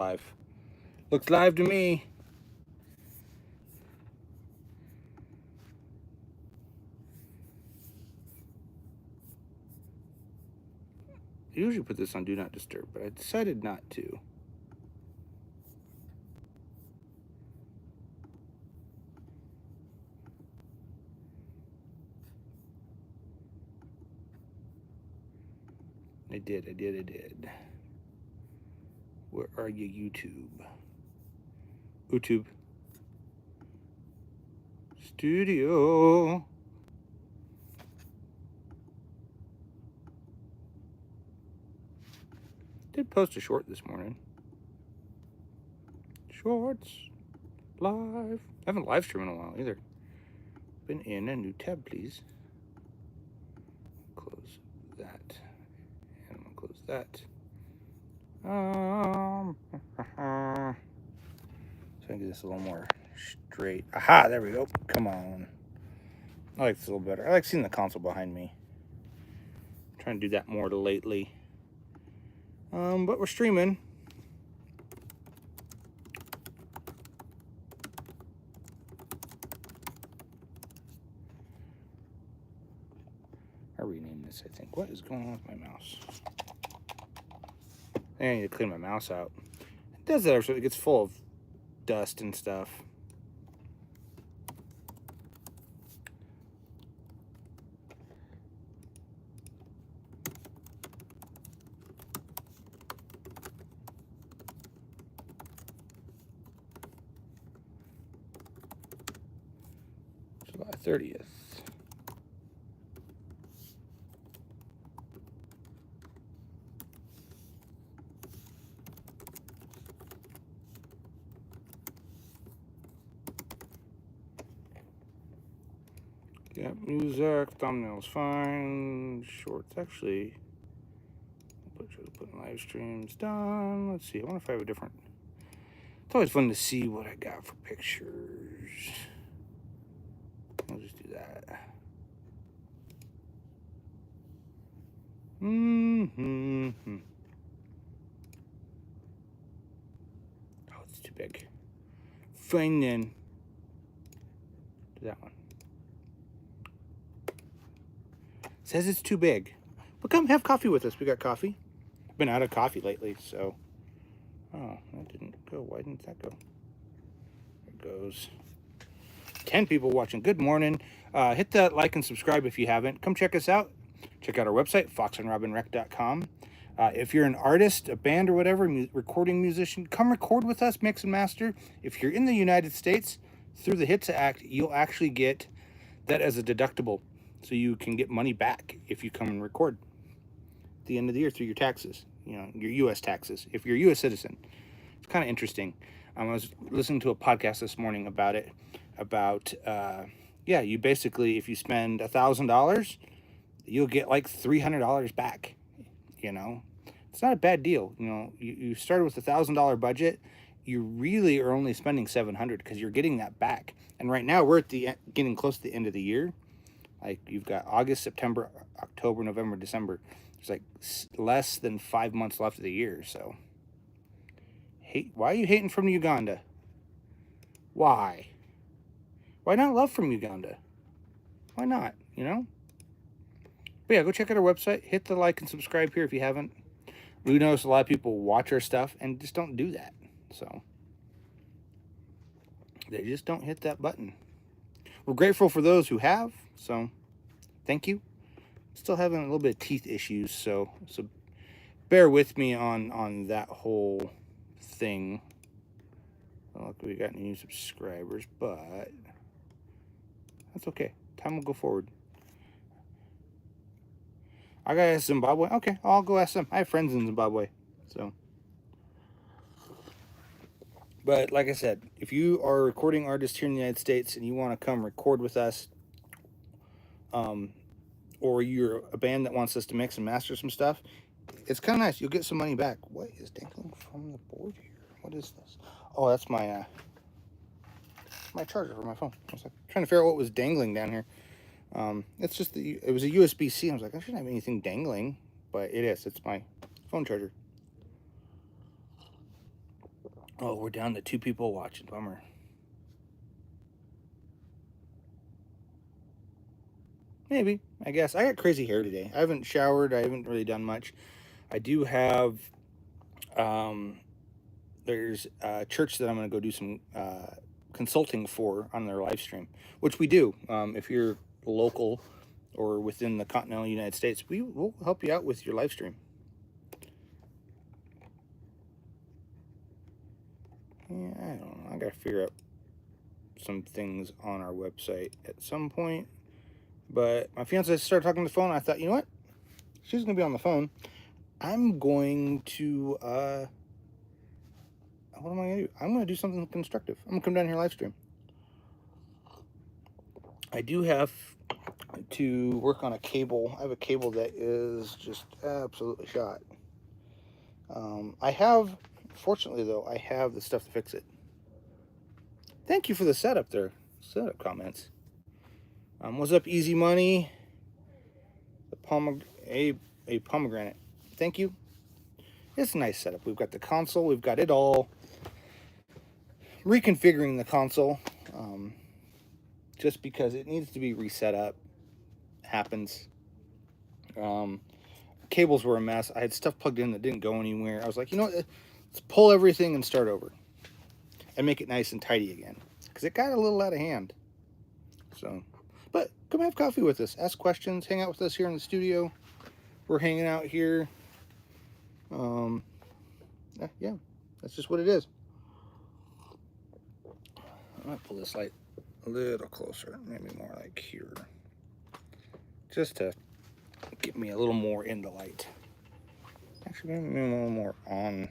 Live. Looks live to me. I usually put this on Do Not Disturb, but I decided not to. I did. Where are you, YouTube? YouTube. Studio. Did post a short this morning. Shorts. Live. I haven't live streamed in a while either. Been in a new tab, please. Close that. And I'm gonna close that. So I can get this a little more straight. Aha, there we go. Come on. I like this a little better. I like seeing the console behind me. I'm trying to do that more lately. But we're streaming. I renamed this, I think. What is going on with my mouse? I need to clean my mouse out. It does that so it gets full of dust and stuff. July 30th. Yeah, music, thumbnails fine, shorts actually. Put live streams done. Let's see. I wonder if I have a different. It's always fun to see what I got for pictures. I'll just do that. Oh, it's too big. Fine then. Do that one. Says it's too big. But come have coffee with us. We got coffee. Been out of coffee lately, so. Oh, that didn't go. Why didn't that go? There it goes. 10 people watching. Good morning. Hit that like and subscribe if you haven't. Come check us out. Check out our website, foxandrobynrec.com. If you're an artist, a band or whatever, recording musician, come record with us, mix and master. If you're in the United States, through the HITSA Act, you'll actually get that as a deductible. So you can get money back if you come and record at the end of the year through your taxes, your U.S. taxes, if you're a U.S. citizen. It's kind of interesting. I was listening to a podcast this morning about it, you basically, if you spend $1,000, you'll get like $300 back. It's not a bad deal. You started with $1,000 budget. You really are only spending $700 because you're getting that back. And right now we're getting close to the end of the year. Like you've got August, September, October, November, December. There's like less than 5 months left of the year. So, why are you hating from Uganda? Why? Why not love from Uganda? Why not? But yeah, go check out our website. Hit the like and subscribe here if you haven't. We notice a lot of people watch our stuff and just don't do that. So they just don't hit that button. We're grateful for those who have. So thank you. Still having a little bit of teeth issues. So bear with me on that whole thing. I don't look, we got any new subscribers, but that's okay. Time will go forward. I gotta ask Zimbabwe. Okay, I'll go ask them. I have friends in Zimbabwe, so. But like I said, if you are a recording artist here in the United States and you want to come record with us, or you're a band that wants us to mix and master some stuff, it's kind of nice. You'll get some money back. What is dangling from the board here? What is this? Oh, that's my charger for my phone. I was trying to figure out what was dangling down here. It's just it was a USB-C. I was like, I shouldn't have anything dangling, but it is. It's my phone charger. Oh, we're down to 2 people watching. Bummer. Maybe, I guess. I got crazy hair today. I haven't showered. I haven't really done much. I do have, there's a church that I'm going to go do some consulting for on their live stream, which we do. If you're local or within the continental United States, we will help you out with your live stream. Yeah, I don't know. I got to figure out some things on our website at some point. But my fiance started talking on the phone. I thought, you know what? She's going to be on the phone. I'm going to, what am I going to do? I'm going to do something constructive. I'm going to come down here live stream. I do have to work on a cable. I have a cable that is just absolutely shot. Fortunately though, I have the stuff to fix it. Thank you for the setup there. Setup comments. What's up, Easy Money? A pomegranate. Thank you. It's a nice setup. We've got the console. We've got it all. Reconfiguring the console, just because it needs to be reset up. Happens. Cables were a mess. I had stuff plugged in that didn't go anywhere. I was like, you know what? Let's pull everything and start over and make it nice and tidy again, because it got a little out of hand. So, but come have coffee with us, ask questions, hang out with us here in the studio. We're hanging out here. Yeah, that's just what it is. I might pull this light a little closer, maybe more like here, just to get me a little more in the light. Actually, maybe a little more on.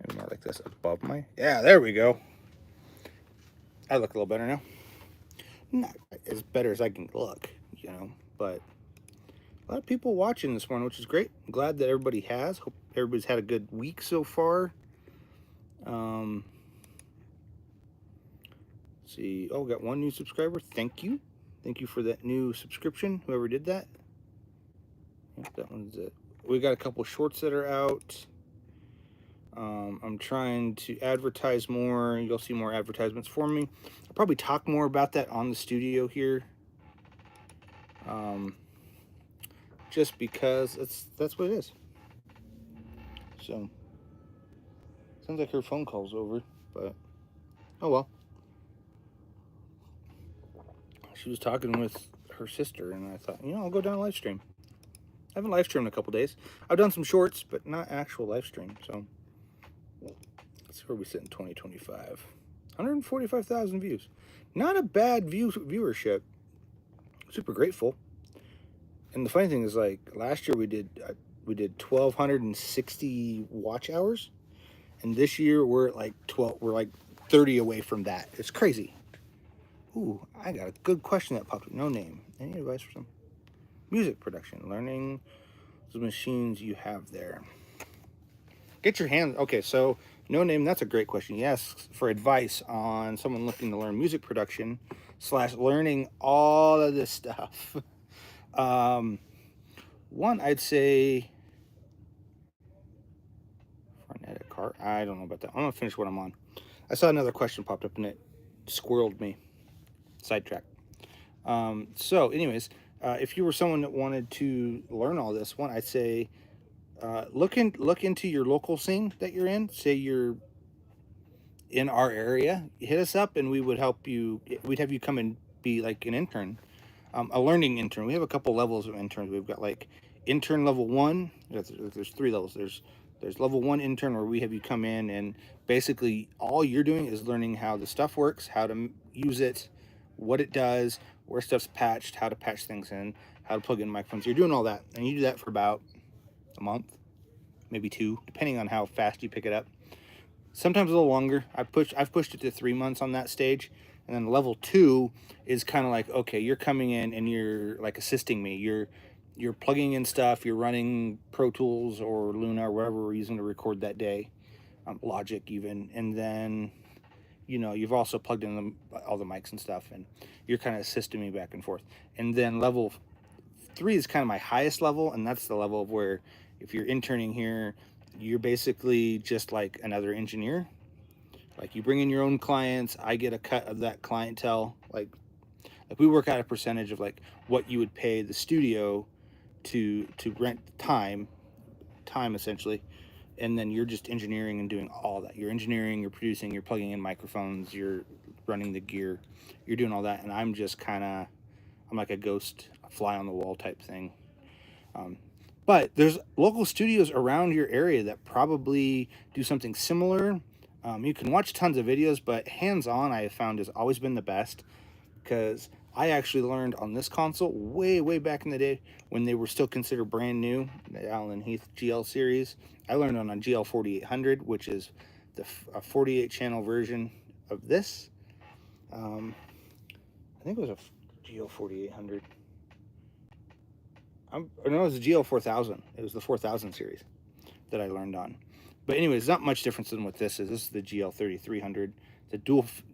Maybe more like this above my. Yeah, there we go. I look a little better now. Not as better as I can look, you know, but a lot of people watching this morning, which is great. I'm glad that everybody has. Hope everybody's had a good week so far. Let's see. Oh, we got 1 new subscriber. Thank you. Thank you for that new subscription, whoever did that. Yep, that one's it. We got a couple shorts that are out. I'm trying to advertise more. You'll see more advertisements for me. I'll probably talk more about that on the studio here. Just because that's what it is. So, sounds like her phone call's over, but oh well. She was talking with her sister, and I thought, you know, I'll go down a live stream. I haven't live streamed in a couple days. I've done some shorts, but not actual live stream. So, let's see where we sit in 2025. 145,000 views. Not a bad viewership. Super grateful. And the funny thing is, like, last year we did 1,260 watch hours, and this year we're at like 12. We're like 30 away from that. It's crazy. Ooh, I got a good question that popped up. No name. Any advice for some music production? Learning the machines you have there. Get your hands. Okay, so no name. That's a great question. Yes, for advice on someone looking to learn music production / learning all of this stuff. One, I'd say for an edit cart. I don't know about that. I'm gonna finish what I'm on. I saw another question popped up and it squirreled me. Sidetrack. So, anyways, if you were someone that wanted to learn all this, one, I'd say look into your local scene that you're in. Say you're in our area, hit us up and we would help you. We'd have you come and be like an intern, a learning intern. We have a couple levels of interns. We've got like intern level 1. There's 3 levels. There's level 1 intern where we have you come in and basically all you're doing is learning how the stuff works, how to use it, what it does, where stuff's patched, how to patch things in, how to plug in microphones. You're doing all that, and you do that for about a month, maybe 2, depending on how fast you pick it up. Sometimes a little longer. I've pushed it to 3 months on that stage, and then level 2 is kind of like, okay, you're coming in and you're like assisting me. You're plugging in stuff. You're running Pro Tools or Luna or whatever we're using to record that day, Logic even, and then you know you've also plugged in all the mics and stuff, and you're kind of assisting me back and forth. And then level 3 is kind of my highest level, and that's the level of where if you're interning here, You're basically just like another engineer. Like you bring in your own clients, I get a cut of that clientele. Like we work out a percentage of like what you would pay the studio to rent time essentially, and then you're just engineering and doing all that. You're engineering, you're producing, you're plugging in microphones, you're running the gear, you're doing all that, and I'm just kind of, I'm like a ghost, a fly on the wall type thing. But there's local studios around your area that probably do something similar. You can watch tons of videos, but hands-on I have found has always been the best, because I actually learned on this console way back in the day when they were still considered brand new, the Allen Heath GL series. I learned on a GL 4800, which is a 48 channel version of this. I think it was a GL 4800. No, it was a GL 4000. It was the 4000 series that I learned on. But anyways, not much difference than what this is. This is the GL 3300. It's a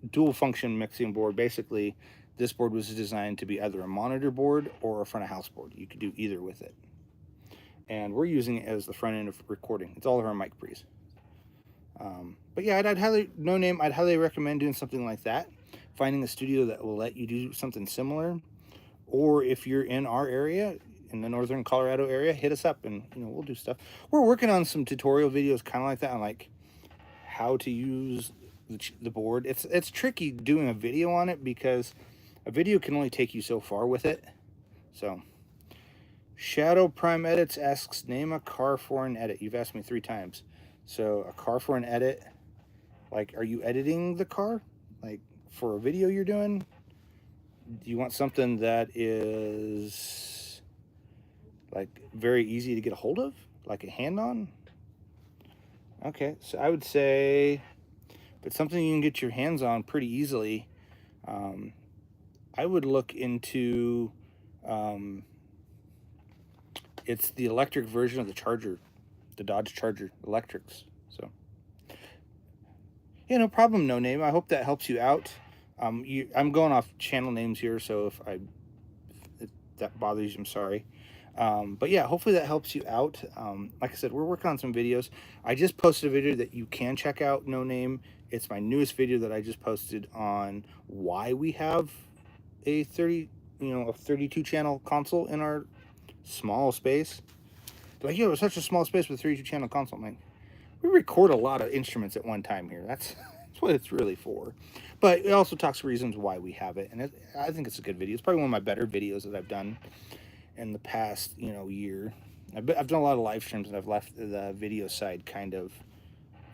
dual function mixing board. Basically, this board was designed to be either a monitor board or a front of house board. You could do either with it. And we're using it as the front end of recording. It's all of our mic pre's. But yeah, I'd highly, no name, I'd highly recommend doing something like that. Finding a studio that will let you do something similar. Or if you're in our area, in the northern Colorado area, hit us up and we'll do stuff. We're working on some tutorial videos kind of like that, on like how to use the board. It's tricky doing a video on it because a video can only take you so far with it. So Shadow Prime Edits asks, name a car for an edit. You've asked me 3 times. So a car for an edit, like, are you editing the car? Like for a video you're doing? Do you want something that is like very easy to get a hold of, like a hand-on? Okay, so I would say, if it's something you can get your hands on pretty easily, I would look into, it's the electric version of the Charger, the Dodge Charger electrics. So yeah, no problem, no name. I hope that helps you out. I'm going off channel names here, so if that bothers you, I'm sorry. But yeah, hopefully that helps you out. Like I said, we're working on some videos. I just posted a video that you can check out, no name. It's my newest video that I just posted on why we have a 32 channel console in our small space. They're like, it's such a small space with a 32 channel console. I'm like, we record a lot of instruments at one time here. That's what it's really for. But it also talks reasons why we have it, and I think it's a good video. It's probably one of my better videos that I've done in the past year. I've done a lot of live streams, and I've left the video side kind of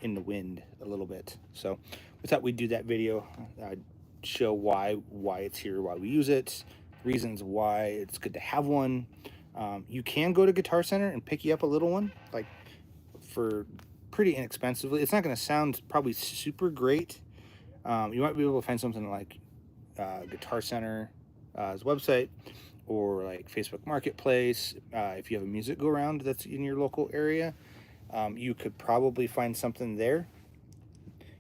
in the wind a little bit. So we thought we'd do that video, show why it's here, why we use it, reasons why it's good to have one. You can go to Guitar Center and pick you up a little one, like for pretty inexpensively. It's not going to sound probably super great. You might be able to find something like Guitar Center's website, or like Facebook Marketplace. If you have a music go around that's in your local area, you could probably find something there,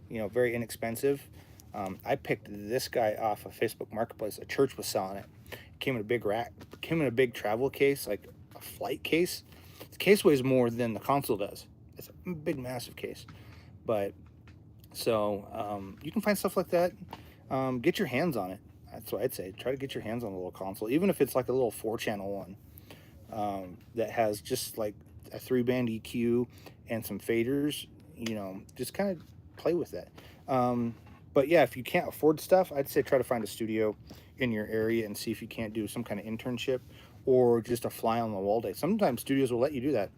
very inexpensive. I picked this guy off of Facebook Marketplace. A church was selling it. Came in a big rack, came in a big travel case, like a flight case. The case weighs more than the console does. It's a big, massive case. But so you can find stuff like that. Get your hands on it. That's what I'd say. Try to get your hands on a little console, even if it's like a little 4-channel one that has just like a 3-band EQ and some faders. Just kind of play with that. But yeah, if you can't afford stuff, I'd say try to find a studio in your area and see if you can't do some kind of internship or just a fly on the wall day. Sometimes studios will let you do that,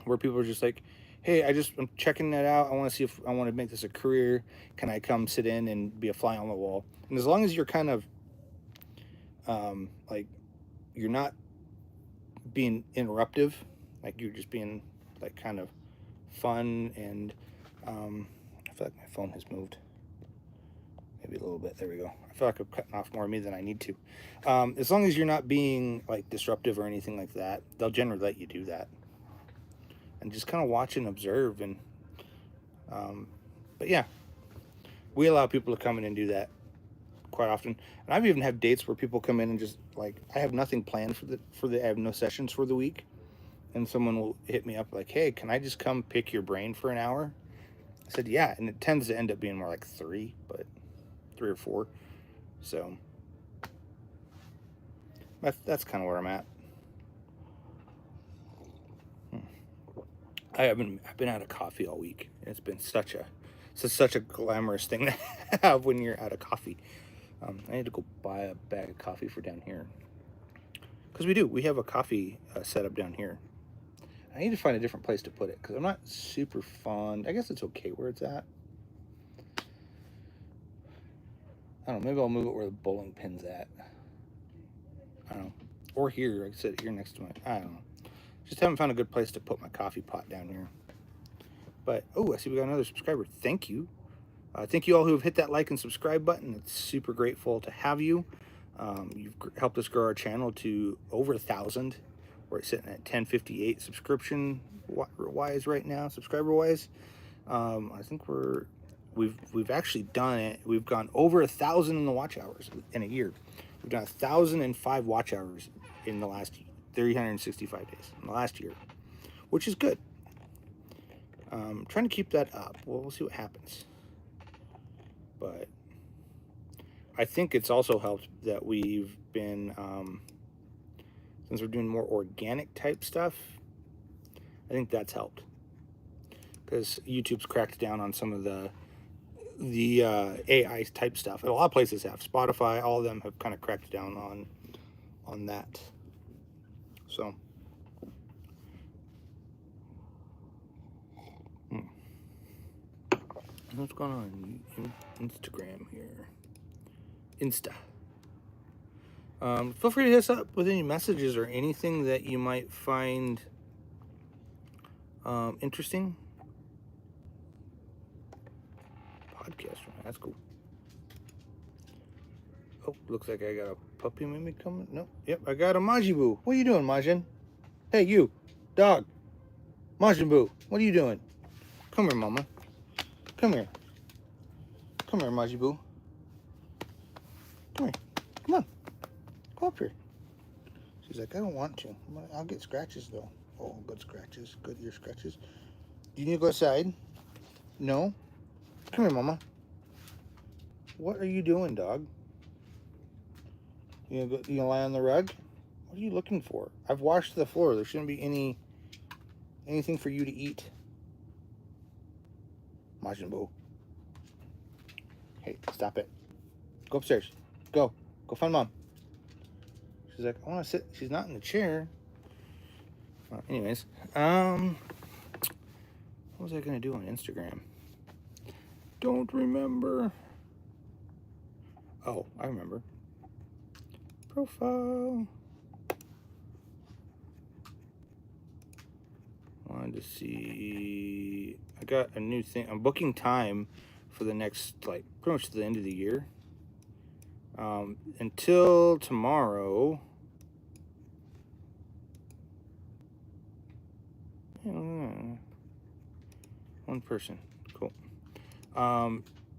where people are just like, hey, I'm checking that out. I want to see if I want to make this a career. Can I come sit in and be a fly on the wall? And as long as you're kind of like, you're not being interruptive, like you're just being like kind of fun, and I feel like my phone has moved maybe a little bit. There we go. I feel like I'm cutting off more of me than I need to. As long as you're not being like disruptive or anything like that, they'll generally let you do that. And just kind of watch and observe. And but yeah, we allow people to come in and do that quite often. And I've even had dates where people come in and just like, I have nothing planned I have no sessions for the week, and someone will hit me up like, hey, can I just come pick your brain for an hour? I said, yeah, and it tends to end up being more like 3 or 4. So that's kind of where I'm at. I've been out of coffee all week. It's been such a glamorous thing to have when you're out of coffee. I need to go buy a bag of coffee for down here, because we have a coffee set up down here. I need to find a different place to put it, because I'm not super fond. I guess it's okay where it's at. I don't know, maybe I'll move it where the bowling pin's at. I don't know. Or here, like I said, here next to my, I don't know. Just haven't found a good place to put my coffee pot down here. But, oh, I see we got another subscriber. Thank you. Thank you all who have hit that like and subscribe button. It's super grateful to have you. You've helped us grow our channel to over 1,000. We're sitting at 1058 subscription wise right now, subscriber wise. I think we've actually done it. We've gone over 1,000 in the watch hours in a year. We've done 1,005 watch hours in the last 365 days in the last year, which is good. Trying to keep that up. We'll see what happens. But I think it's also helped that we've been, since we're doing more organic type stuff, I think that's helped. Because YouTube's cracked down on some of the AI type stuff. And a lot of places have. Spotify, all of them have kind of cracked down on that. So. What's going on Instagram here? Insta. Feel free to hit us up with any messages or anything that you might find interesting. Podcast, that's cool. Oh, looks like I got a puppy maybe coming. No, yep, I got a Majibu. What are you doing, Majin? Hey, you, dog. Majin Buu, what are you doing? Come here, mama. Come here. Come here, Majibu. Come here. Come on. Go up here. She's like, I don't want to. I'll get scratches, though. Oh, good scratches. Good ear scratches. Do you need to go outside? No? Come here, mama. What are you doing, dog? You gonna lie on the rug? What are you looking for? I've washed the floor. There shouldn't be anything for you to eat. Majin Buu. Hey, stop it. Go upstairs. Go. Go find mom. She's like, I want to sit. She's not in the chair. Well, anyways, what was I going to do on Instagram? Don't remember. Oh, I remember. Profile. Wanted to see. I got a new thing. I'm booking time for the next, like, pretty much to the end of the year. Until tomorrow. One person. Cool.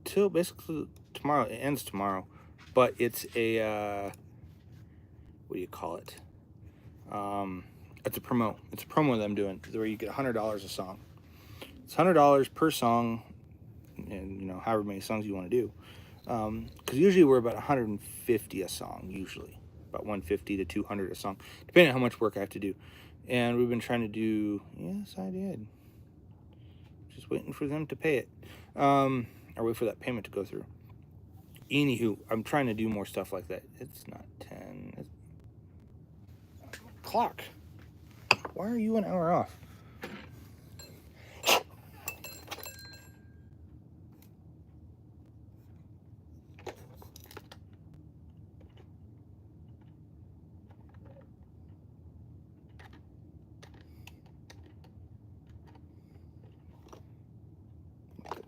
Till basically tomorrow. It ends tomorrow. But it's a, what do you call it? It's a promo. It's a promo that I'm doing where you get $100 a song. It's $100 per song, and, you know, however many songs you want to do. Because usually we're about 150 a song, usually. About 150 to 200 a song, depending on how much work I have to do. And we've been trying to do, yes, I did. Just waiting for them to pay it. Or wait for that payment to go through. Anywho, I'm trying to do more stuff like that. It's not 10. It's... Clock. Why are you an hour off?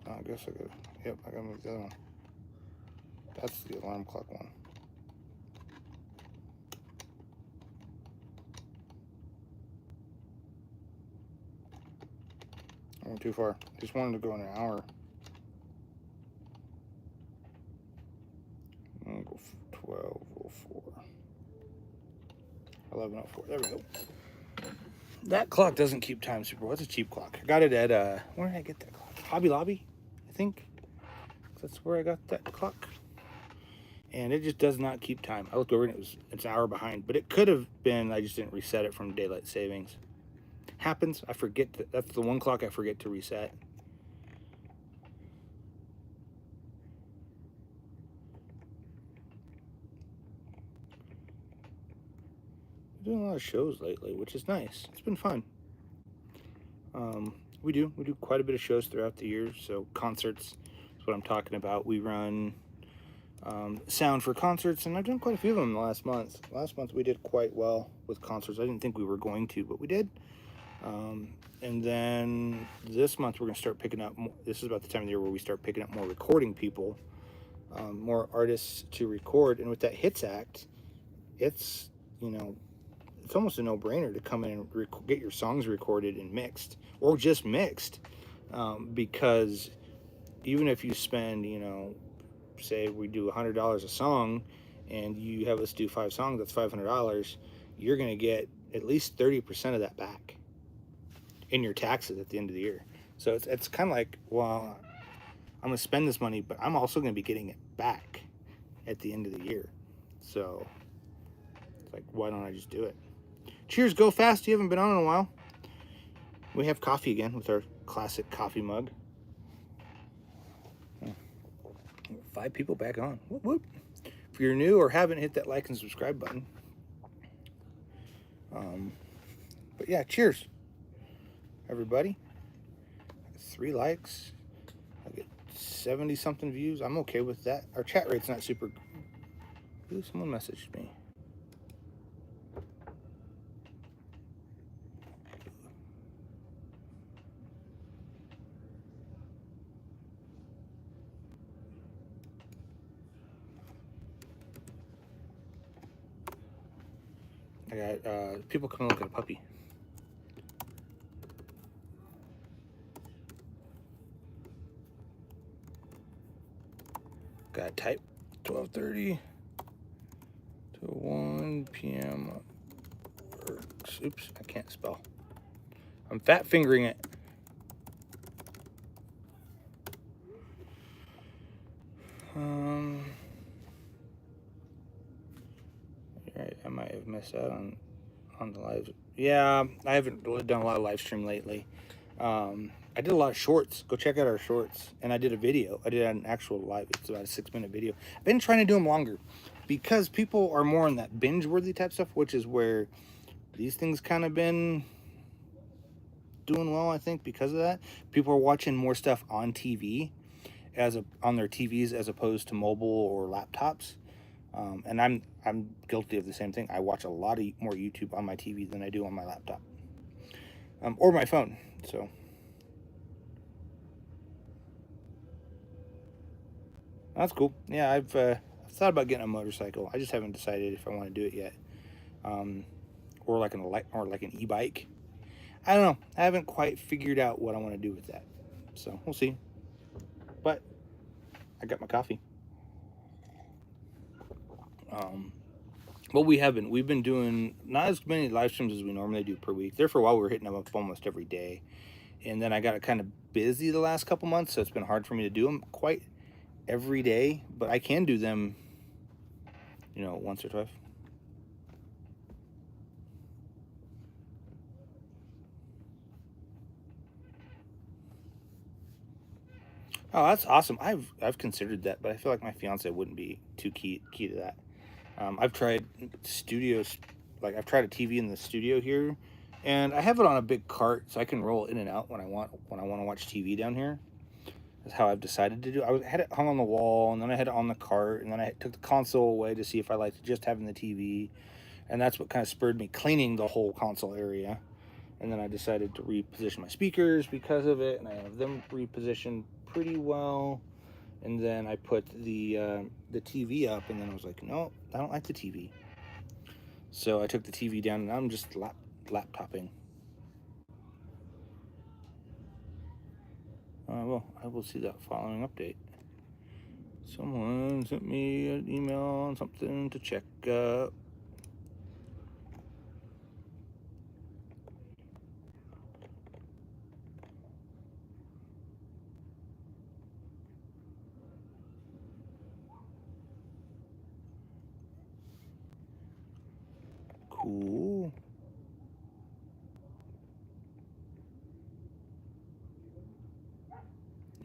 I guess I got, yep, I gotta move the other one. That's the alarm clock one. I went too far. Just wanted to go in an hour. I'm gonna go 12:04. 11:04. There we go. That clock doesn't keep time super well. It's a cheap clock. I got it at, where did I get that clock? Hobby Lobby, I think. That's where I got that clock. And it just does not keep time. I looked over and it's an hour behind, but it could have been I just didn't reset it from daylight savings. Happens. I forget that's the one clock I forget to reset. Doing a lot of shows lately, which is nice. It's been fun. We do quite a bit of shows throughout the year. So concerts is what I'm talking about. We run sound for concerts, and I've done quite a few of them the last month. Last month we did quite well with concerts. I didn't think we were going to, but we did. And then this month we're going to start picking up more. This is about the time of the year where we start picking up more recording people, more artists to record. And with that Hits Act, it's, you know, it's almost a no-brainer to come in and get your songs recorded and mixed, or just mixed, because even if you spend, you know, say we do $100 a song and you have us do 5 songs, that's $500. You're going to get at least 30% of that back in your taxes at the end of the year. So it's kind of like, well, I'm going to spend this money, but I'm also going to be getting it back at the end of the year. So it's like, why don't I just do it? Cheers, go fast. You haven't been on in a while. We have coffee again with our classic coffee mug. 5 people back on. Whoop, whoop. If you're new or haven't hit that like and subscribe button. But yeah, cheers, everybody. 3 likes. I get 70 something views. I'm okay with that. Our chat rate's not super. Ooh, someone messaged me. I got people coming to look at a puppy. Got type 12:30 to 1 p.m. works. Oops, I can't spell. I'm fat fingering it. Right, I might have missed out on the live. Yeah, I haven't really done a lot of live stream lately. I did a lot of shorts. Go check out our shorts. And I did a video. I did an actual live. It's about a 6-minute video. I've been trying to do them longer because people are more on that binge-worthy type stuff, which is where these things kind of been doing well, I think, because of that. People are watching more stuff on TV, on their TVs as opposed to mobile or laptops. And I'm guilty of the same thing. I watch a lot more YouTube on my TV than I do on my laptop, or my phone. So that's cool. Yeah, I've thought about getting a motorcycle. I just haven't decided if I want to do it yet, or like an e-bike. I don't know. I haven't quite figured out what I want to do with that. So we'll see. But I got my coffee. Well, we've been doing not as many live streams as we normally do per week. There for a while we were hitting them up almost every day, and then I got kind of busy the last couple months, so it's been hard for me to do them quite every day, but I can do them, you know, once or twice. Oh, that's awesome. I've considered that, but I feel like my fiance wouldn't be too key to that. I've tried studios, like I've tried a TV in the studio here, and I have it on a big cart so I can roll in and out when I want to watch TV down here. That's how I've decided to do. I had it hung on the wall, and then I had it on the cart, and then I took the console away to see if I liked just having the TV, and that's what kind of spurred me cleaning the whole console area. And then I decided to reposition my speakers because of it, and I have them repositioned pretty well. And then I put the TV up, and then I was like, no, I don't like the TV. So I took the TV down, and I'm just laptoping. Well, I will see that following update. Someone sent me an email on something to check.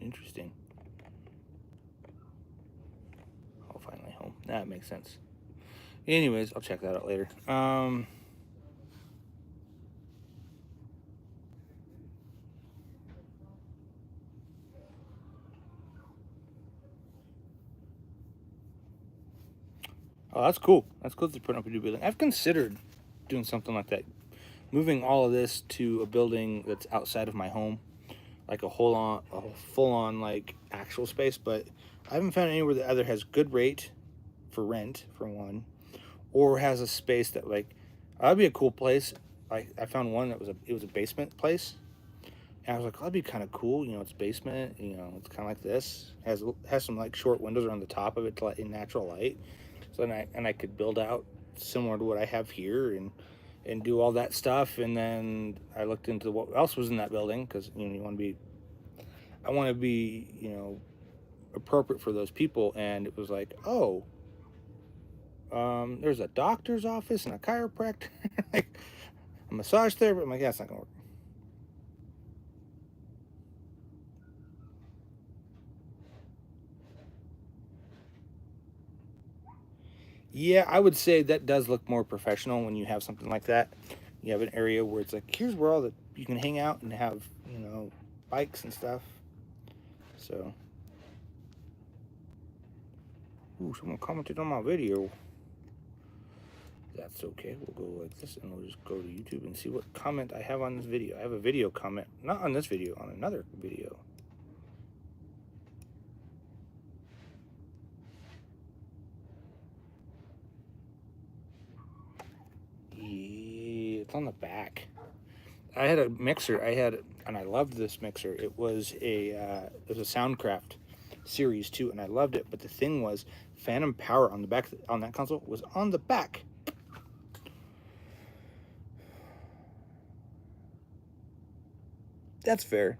Interesting. I'll finally home. That makes sense. Anyways, I'll check that out later. Oh, that's cool. That's cool that they're putting up a new building. I've considered doing something like that, moving all of this to a building that's outside of my home, like a full on like actual space. But I haven't found anywhere that either has good rate for rent for one, or has a space that like that'd be a cool place. I found one that was a basement place, and I was like, oh, that'd be kind of cool. You know, it's basement. You know, it's kind of like this. Has some like short windows around the top of it to let in natural light. So I could build out similar to what I have here and do all that stuff. And then I looked into what else was in that building because you know I want to be appropriate for those people. And it was like, oh, there's a doctor's office and a chiropractor, like a massage therapist. I'm like, yeah, it's not gonna work. Yeah, I would say that does look more professional when you have something like that. You have an area where it's like, here's where all the you can hang out and have, bikes and stuff. So, ooh, someone commented on my video. That's okay. We'll go like this and we'll just go to YouTube and see what comment I have on this video. I have a video comment, not on this video, on another video. Yeah, it's on the back. I had a mixer. And I loved this mixer. It was a Soundcraft Series 2, and I loved it. But the thing was, Phantom Power on the back on that console was on the back. That's fair.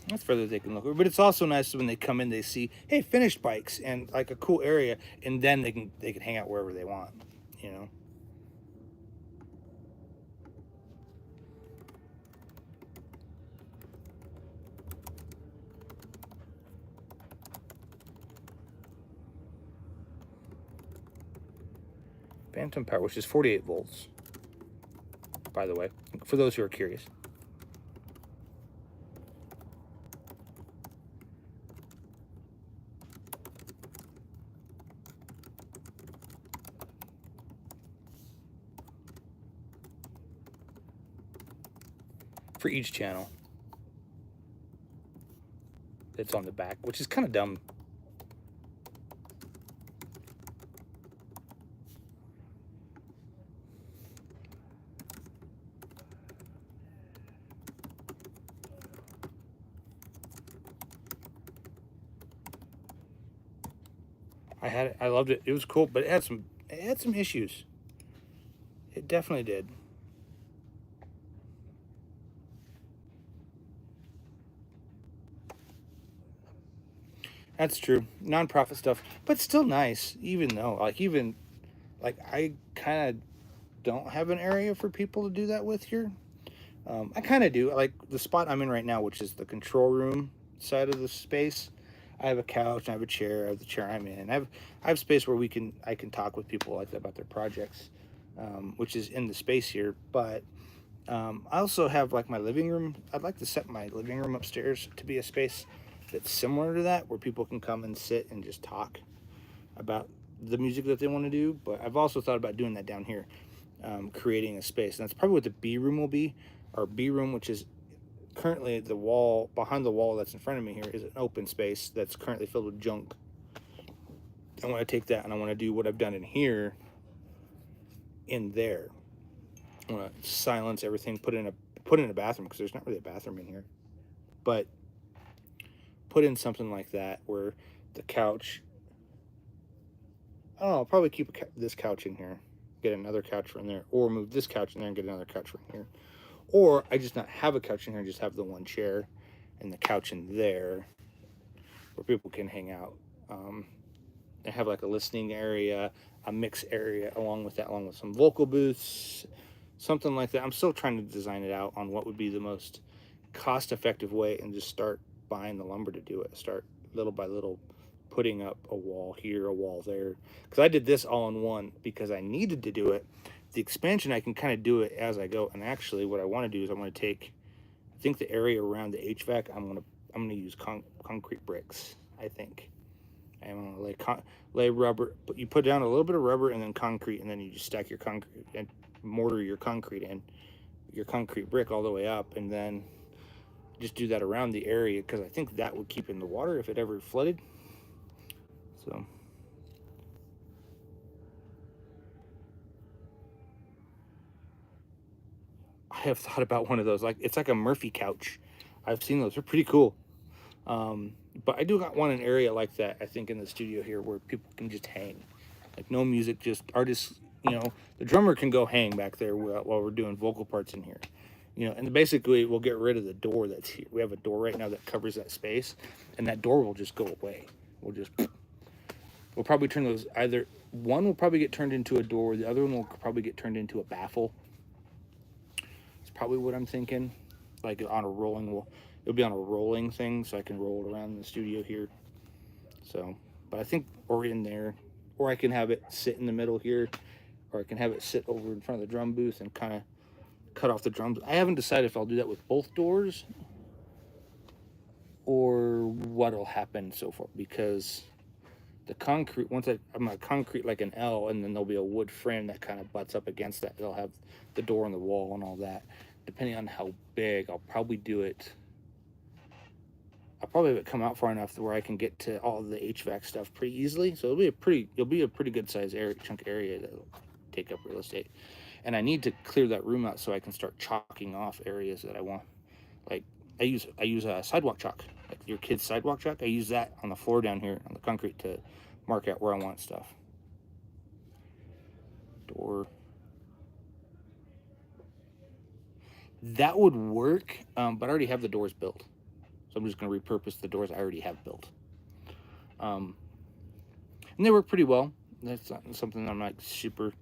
That's fair that they can look over. But it's also nice when they come in, they see, hey, finished bikes and like a cool area, and then they can hang out wherever they want, you know. Phantom Power, which is 48 volts, by the way, for those who are curious. For each channel. It's on the back, which is kind of dumb. I loved it. It was cool, but it had some issues. It definitely did. That's true. Nonprofit stuff, but still nice. Even though, like I kind of don't have an area for people to do that with here. I kind of do. Like the spot I'm in right now, which is the control room side of the space. I have a couch, I have a chair, I have the chair I'm in. I have space where I can talk with people like that about their projects, which is in the space here. But I also have like my living room. I'd like to set my living room upstairs to be a space that's similar to that, where people can come and sit and just talk about the music that they want to do. But I've also thought about doing that down here, creating a space. And that's probably what the B room will be. Our B room, which is currently the wall, behind the wall that's in front of me here, is an open space that's currently filled with junk. I want to take that and I want to do what I've done in here in there. I want to silence everything, put in a bathroom, because there's not really a bathroom in here, but put in something like that where the couch, I don't know, I'll probably keep this couch in here, get another couch from there, or move this couch in there and get another couch from here. Or I just not have a couch in here, just have the one chair and the couch in there where people can hang out. And have like a listening area, a mix area along with some vocal booths, something like that. I'm still trying to design it out on what would be the most cost-effective way and just start buying the lumber to do it. Start little by little putting up a wall here, a wall there. Because I did this all in one because I needed to do it. The expansion, I can kind of do it as I go. And actually, what I want to do is I'm going to take, I think the area around the HVAC, I'm gonna use concrete bricks. I think I'm gonna lay rubber. But you put down a little bit of rubber and then concrete, and then you just stack your concrete and mortar your concrete in, your concrete brick all the way up, and then just do that around the area because I think that would keep in the water if it ever flooded. So I have thought about one of those. Like, it's like a Murphy couch. I've seen those. They're pretty cool. But I do got one an area like that, I think, in the studio here where people can just hang. Like, no music, just artists, you know, the drummer can go hang back there while we're doing vocal parts in here. You know, and basically we'll get rid of the door that's here. We have a door right now that covers that space, and that door will just go away. We'll probably turn those, either one will probably get turned into a door, the other one will probably get turned into a baffle. It's probably what I'm thinking. Like on a rolling, it'll be on a rolling thing, so I can roll it around the studio here. So, but I think, or in there, or I can have it sit in the middle here, or I can have it sit over in front of the drum booth and kind of cut off the drums. I haven't decided if I'll do that with both doors or what'll happen so far, because the concrete, once I'm gonna concrete like an L, and then there'll be a wood frame that kind of butts up against that. It'll have the door on the wall and all that. Depending on how big, I'll probably do it. I'll probably have it come out far enough to where I can get to all the HVAC stuff pretty easily. So it'll be a pretty good size chunk area that'll take up real estate. And I need to clear that room out so I can start chalking off areas that I want. Like I use a sidewalk chalk, like your kid's sidewalk chalk. I use that on the floor down here on the concrete to mark out where I want stuff. Door. That would work, but I already have the doors built. So I'm just going to repurpose the doors I already have built. And they work pretty well. That's not something I'm not super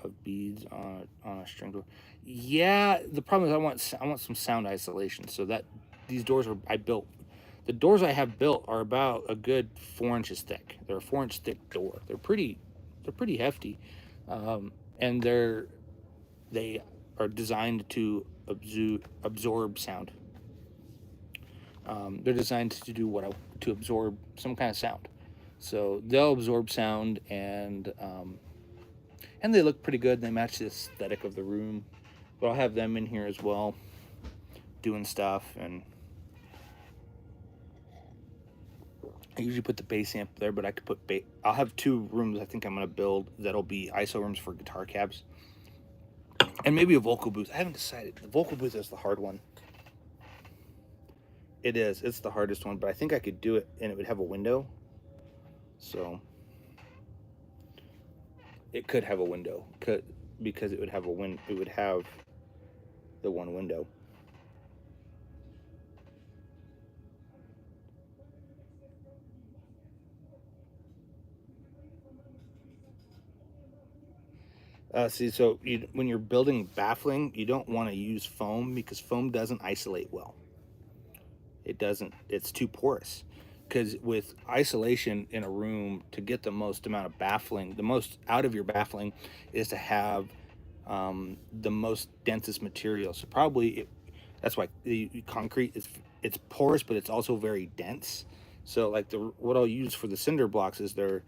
of beads on a string door. Yeah, the problem is I want some sound isolation. So that these doors I built. The doors I have built are about a good 4 inches thick. They're a 4-inch thick door. They're pretty hefty. And they are designed to absorb sound. They're designed to do to absorb some kind of sound. So they'll absorb sound, and they look pretty good. They match the aesthetic of the room. But I'll have them in here as well, doing stuff. And I usually put the bass amp there, but I could put I'll have 2 rooms I think I'm going to build that'll be ISO rooms for guitar cabs. And maybe a vocal booth. I haven't decided. The vocal booth is the hard one. It is. It's the hardest one, but I think I could do it, and it would have a window. So it could have a window, because it would have it would have the one window. See, so when you're building baffling, you don't want to use foam because foam doesn't isolate well. It doesn't. It's too porous. Because with isolation in a room, to get the most amount of baffling, the most out of your baffling, is to have the most densest material. So probably that's why the concrete it's porous, but it's also very dense. So like what I'll use for the cinder blocks is there'll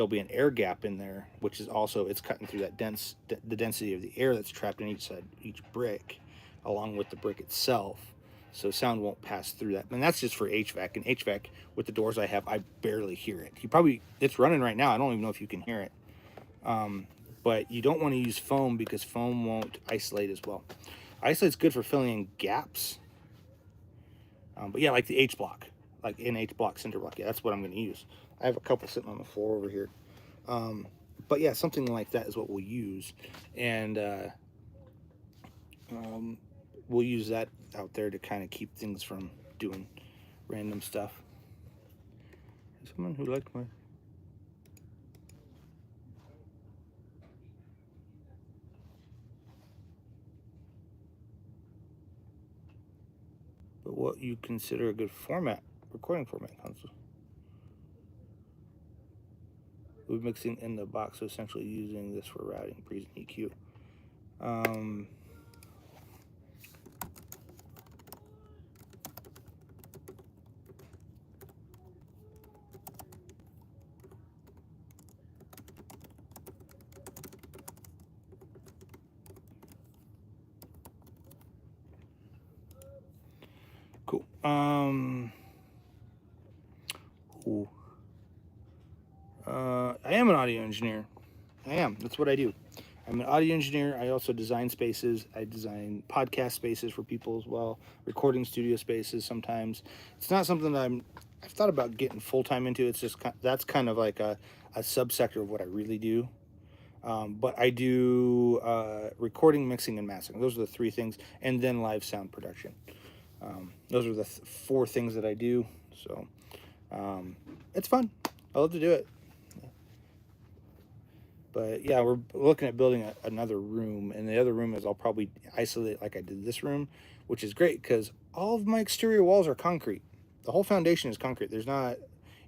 be an air gap in there, which is also, it's cutting through that the density of the air that's trapped in each brick, along with the brick itself. So sound won't pass through that. And that's just for HVAC. And HVAC, with the doors I have, I barely hear it. It's running right now. I don't even know if you can hear it. But you don't want to use foam because foam won't isolate as well. Isolate's good for filling in gaps. But yeah, like the H block, like in H block, cinder block. Yeah, that's what I'm going to use. I have a couple sitting on the floor over here. But yeah, something like that is what we'll use. And we'll use that out there to kind of keep things from doing random stuff. Someone who liked my... but what you consider a good recording format console. We're mixing in the box, so essentially using this for routing, pre's, and EQ. Cool. I am an audio engineer. I am. That's what I do. I'm an audio engineer. I also design spaces. I design podcast spaces for people as well, recording studio spaces sometimes. It's not something that I've thought about getting full-time into. It's just that's kind of like a subsector of what I really do. But I do recording, mixing, and mastering. Those are the three things, and then live sound production. Those are the four things that I do. So it's fun. I love to do it. But yeah, we're looking at building another room, and the other room is I'll probably isolate like I did this room, which is great because all of my exterior walls are concrete. The whole foundation is concrete. There's not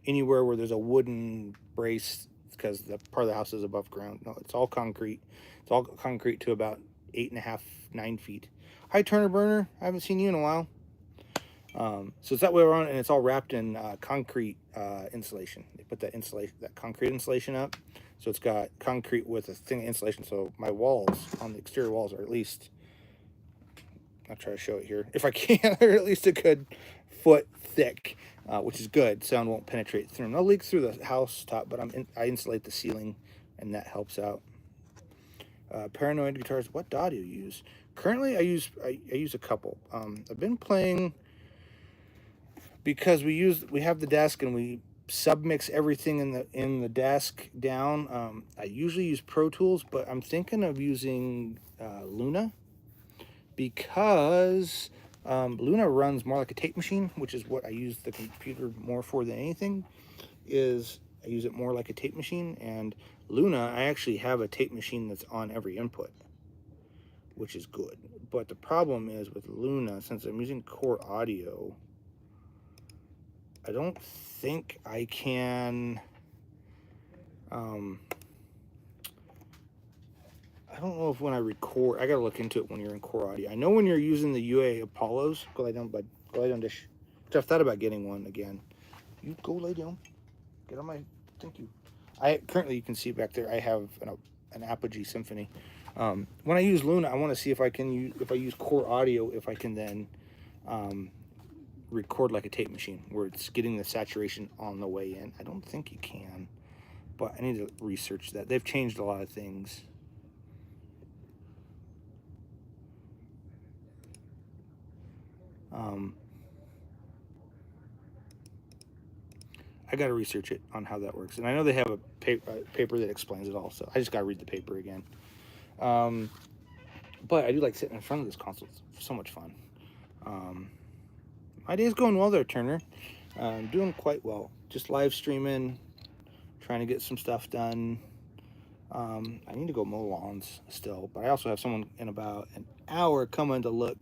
anywhere where there's a wooden brace because the part of the house is above ground. No, it's all concrete. It's all concrete to about 8.5, 9 feet. Hi, Turner Burner. I haven't seen you in a while. So it's that way around, and it's all wrapped in concrete insulation. They put that concrete insulation up, so it's got concrete with a thin insulation. So my walls on the exterior walls are at least, I'll try to show it here if I can, they're at least a good foot thick, which is good. Sound won't penetrate through them. No leaks through the house top, but I insulate the ceiling, and that helps out. Paranoid guitars. What DAW do you use? Currently, I use a couple. I've been playing. Because we have the desk and we submix everything in the desk down. I usually use Pro Tools, but I'm thinking of using Luna because Luna runs more like a tape machine, which is what I use the computer more for than anything. I use it more like a tape machine, and Luna, I actually have a tape machine that's on every input, which is good. But the problem is with Luna, since I'm using Core Audio, I don't think I can, I don't know if when I record, I gotta look into it when you're in Core Audio. I know when you're using the UA Apollos, go lay down, bud, go lay down, dish. Which I've thought about getting one again. You go lay down, get on my, thank you. Currently, you can see back there, I have an Apogee Symphony. When I use Luna, I wanna see if I use Core Audio, if I can then, record like a tape machine where it's getting the saturation on the way in. I don't think you can, but I need to research that. They've changed a lot of things. I got to research it on how that works, and I know they have a paper that explains it all, so I just got to read the paper again. But I do like sitting in front of this console. It's so much fun. My day's going well there, Turner. I'm doing quite well. Just live streaming, trying to get some stuff done. I need to go mow lawns still, but I also have someone in about an hour coming to look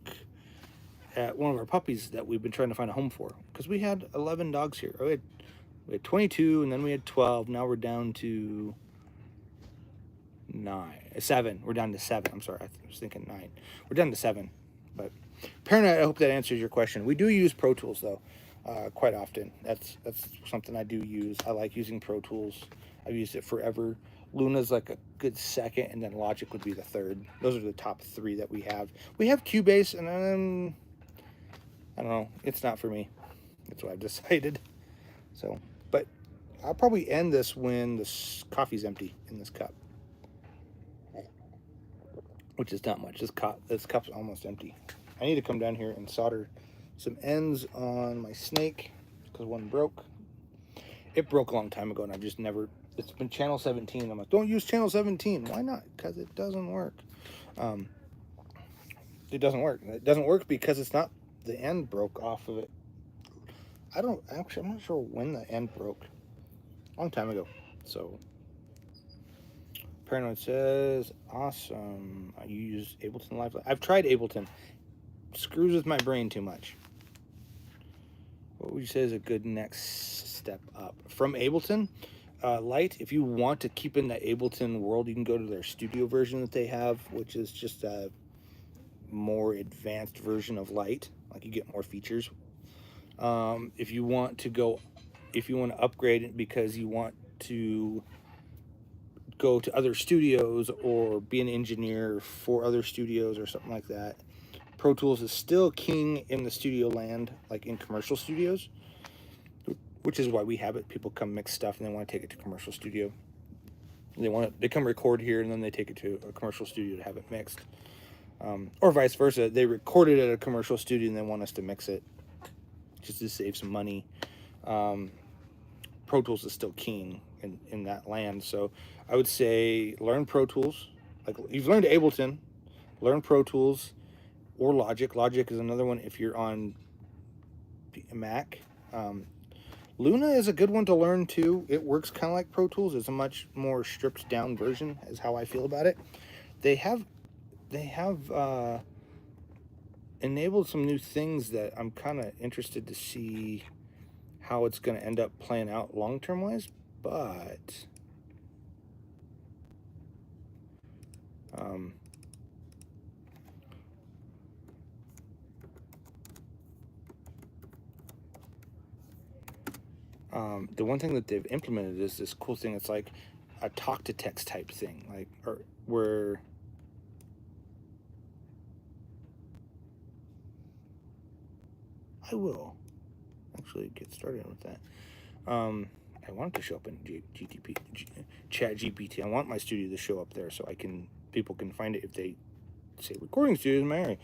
at one of our puppies that we've been trying to find a home for. Because we had 11 dogs here. We had 22, and then we had 12. Now we're down to 7. We're down to 7. I'm sorry, I was thinking 9. We're down to 7. But Paranoid, I hope that answers your question. We do use Pro Tools, though, quite often. That's something I do use. I like using Pro Tools. I've used it forever. Luna's like a good second, and then Logic would be the third. Those are the top 3 that we have. We have Cubase, and I don't know. It's not for me. That's what I've decided. So, but I'll probably end this when the coffee's empty in this cup, which is not much. This cup's almost empty. I need to come down here and solder some ends on my snake because one broke. It broke a long time ago, and I've just never. It's been channel 17. I'm like, don't use channel 17. Why not? Because it doesn't work. It doesn't work. It doesn't work because it's not. The end broke off of it. I'm not sure when the end broke. A long time ago. So, Paranoid says, awesome. You use Ableton Live. I've tried Ableton. Screws with my brain too much. What would you say is a good next step up? From Ableton, Light, if you want to keep in the Ableton world, you can go to their studio version that they have, which is just a more advanced version of Light. Like, you get more features. If you want to upgrade it because you want to go to other studios or be an engineer for other studios or something like that, Pro Tools is still king in the studio land, like in commercial studios, which is why we have it. People come mix stuff and they want to take it to commercial studio. They come record here and then they take it to a commercial studio to have it mixed, or vice versa. They record it at a commercial studio and they want us to mix it, just to save some money. Pro Tools is still king in that land, so I would say learn Pro Tools. Like, you've learned Ableton, learn Pro Tools or Logic. Logic is another one if you're on Mac. Luna is a good one to learn too. It works kind of like Pro Tools. It's a much more stripped down version, is how I feel about it. They have enabled some new things that I'm kind of interested to see how it's going to end up playing out long-term wise, but the one thing that they've implemented is this cool thing. It's like a talk-to-text type thing, like, or where I will actually get started with that. I want it to show up in Chat GPT. I want my studio to show up there so people can find it if they say recording studio in my area.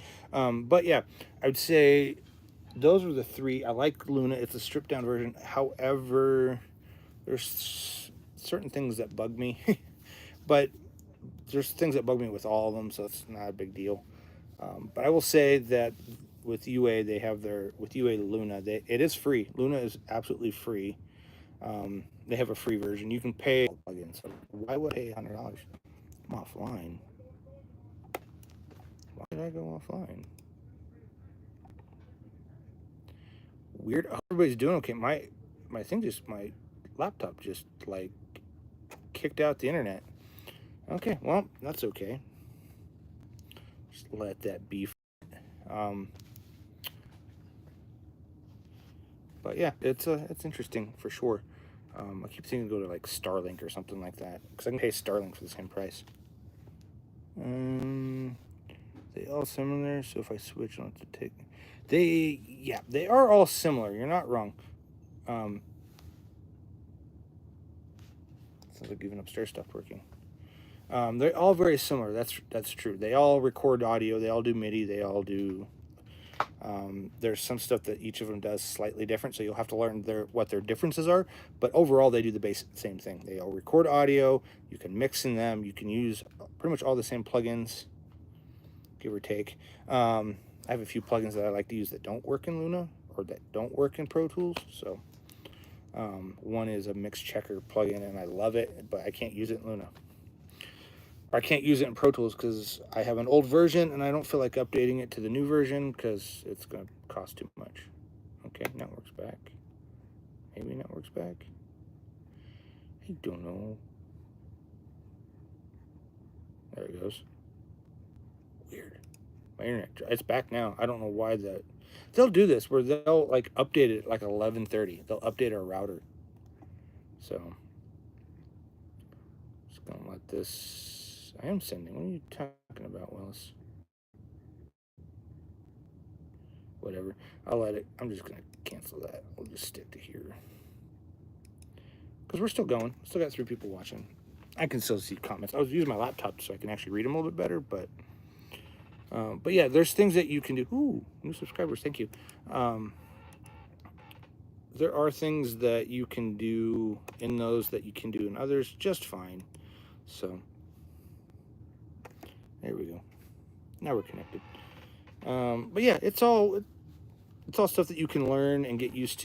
But yeah, I would say those are the three. I like Luna. It's a stripped down version. However, there's certain things that bug me, but there's things that bug me with all of them, so it's not a big deal. But I will say that with UA, with UA Luna, it is free. Luna is absolutely free. They have a free version. You can pay plugins. So why would I pay $100? I'm offline. Why did I go offline? Weird. Oh, everybody's doing okay. My laptop just like kicked out the internet. Okay, well, that's okay. Just let that be. But yeah, it's interesting for sure. I keep thinking to go to like Starlink or something like that, because I can pay Starlink for the same price. They all similar, so if I switch on to take, they are all similar. You're not wrong. Sounds like even upstairs stopped working. They're all very similar. That's true. They all record audio. They all do MIDI. They all do. There's some stuff that each of them does slightly different, so you'll have to learn what their differences are. But overall, they do the same thing. They all record audio. You can mix in them. You can use pretty much all the same plugins, give or take. I have a few plugins that I like to use that don't work in Luna or that don't work in Pro Tools. So one is a mix checker plugin, and I love it, but I can't use it in Luna. I can't use it in Pro Tools because I have an old version and I don't feel like updating it to the new version because it's going to cost too much. Okay, network's back. Maybe network's back. I don't know. There it goes. Weird. My internet, it's back now. I don't know why they'll do this where they'll like update it like 11:30. They'll update our router. So just gonna let this. I am sending. What are you talking about, Willis? Whatever. I'll let it. I'm just going to cancel that. We'll just stick to here. Because we're still going. Still got 3 people watching. I can still see comments. I was using my laptop so I can actually read them a little bit better. But yeah, there's things that you can do. Ooh, new subscribers. Thank you. There are things that you can do in those that you can do in others just fine. So there we go. Now we're connected. But yeah, it's all stuff that you can learn and get used to.